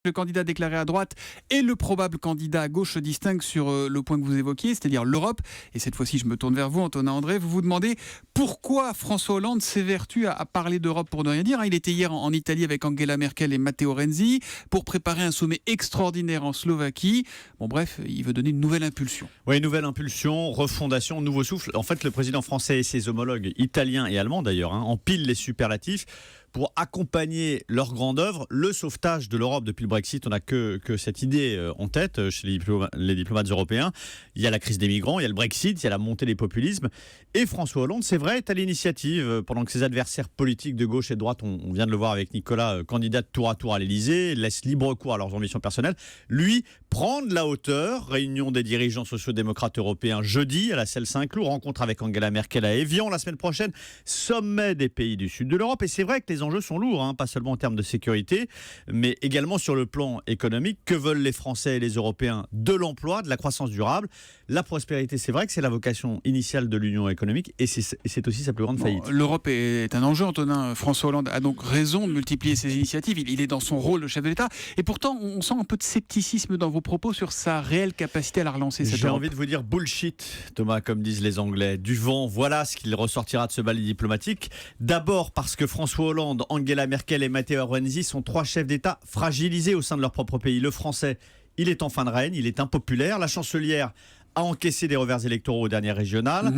Le candidat déclaré à droite et le probable candidat à gauche se distinguent sur le point que vous évoquiez, c'est-à-dire l'Europe. Et cette fois-ci, je me tourne vers vous, Antonin André. Vous vous demandez pourquoi François Hollande s'évertue à parler d'Europe pour ne rien dire. Il était hier en Italie avec Angela Merkel et Matteo Renzi pour préparer un sommet extraordinaire en Slovaquie. Bon, bref, il veut donner une nouvelle impulsion. Oui, une nouvelle impulsion, refondation, nouveau souffle. En fait, le président français et ses homologues italiens et allemands d'ailleurs empilent les superlatifs pour accompagner leur grande œuvre, le sauvetage de l'Europe depuis le Brexit. On n'a que cette idée en tête chez les diplomates européens. Il y a la crise des migrants, il y a le Brexit, il y a la montée des populismes. Et François Hollande, c'est vrai, est à l'initiative. Pendant que ses adversaires politiques de gauche et de droite, on vient de le voir avec Nicolas, candidat tour à tour à l'Élysée, laisse libre cours à leurs ambitions personnelles. Lui, prend de la hauteur. Réunion des dirigeants sociaux-démocrates européens jeudi à la Celle Saint-Cloud. Rencontre avec Angela Merkel à Évian la semaine prochaine. Sommet des pays du sud de l'Europe. Et c'est vrai que les enjeux sont lourds, pas seulement en termes de sécurité, mais également sur le plan économique. Que veulent les Français et les Européens? De l'emploi, de la croissance durable. La prospérité, c'est vrai que c'est la vocation initiale de l'Union économique et c'est aussi sa plus grande faillite. L'Europe est un enjeu, Antonin. François Hollande a donc raison de multiplier ses initiatives. Il est dans son rôle de chef de l'État. Et pourtant, on sent un peu de scepticisme dans vos propos sur sa réelle capacité à la relancer, cette J'ai Europe. envie de vous dire bullshit, Thomas, comme disent les Anglais. Du vent, voilà ce qu'il ressortira de ce balai diplomatique. D'abord parce que François Hollande, Angela Merkel et Matteo Renzi sont trois chefs d'État fragilisés au sein de leur propre pays. Le français, il est en fin de règne, il est impopulaire. La chancelière a encaissé des revers électoraux aux dernières régionales.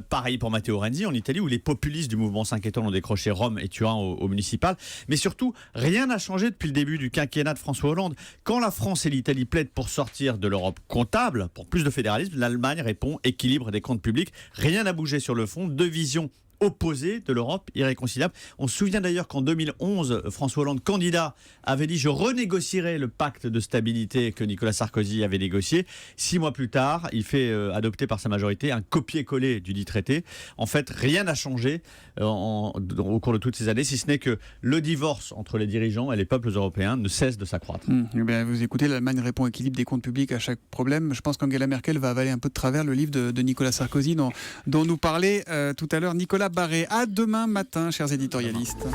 Pareil pour Matteo Renzi en Italie, où les populistes du mouvement 5 étoiles ont décroché Rome et Turin au municipal. Mais surtout, rien n'a changé depuis le début du quinquennat de François Hollande. Quand la France et l'Italie plaident pour sortir de l'Europe comptable, pour plus de fédéralisme, l'Allemagne répond équilibre des comptes publics. Rien n'a bougé sur le fond. Deux visions opposé de l'Europe, irréconciliable. On se souvient d'ailleurs qu'en 2011, François Hollande, candidat, avait dit « Je renégocierai le pacte de stabilité que Nicolas Sarkozy avait négocié ». 6 mois plus tard, il fait adopter par sa majorité un copier-coller du dit traité. En fait, rien n'a changé au cours de toutes ces années, si ce n'est que le divorce entre les dirigeants et les peuples européens ne cesse de s'accroître. Eh bien, vous écoutez, l'Allemagne répond équilibre des comptes publics à chaque problème. Je pense qu'Angela Merkel va avaler un peu de travers le livre de Nicolas Sarkozy dont nous parlait tout à l'heure Nicolas Barré. À demain matin, chers éditorialistes.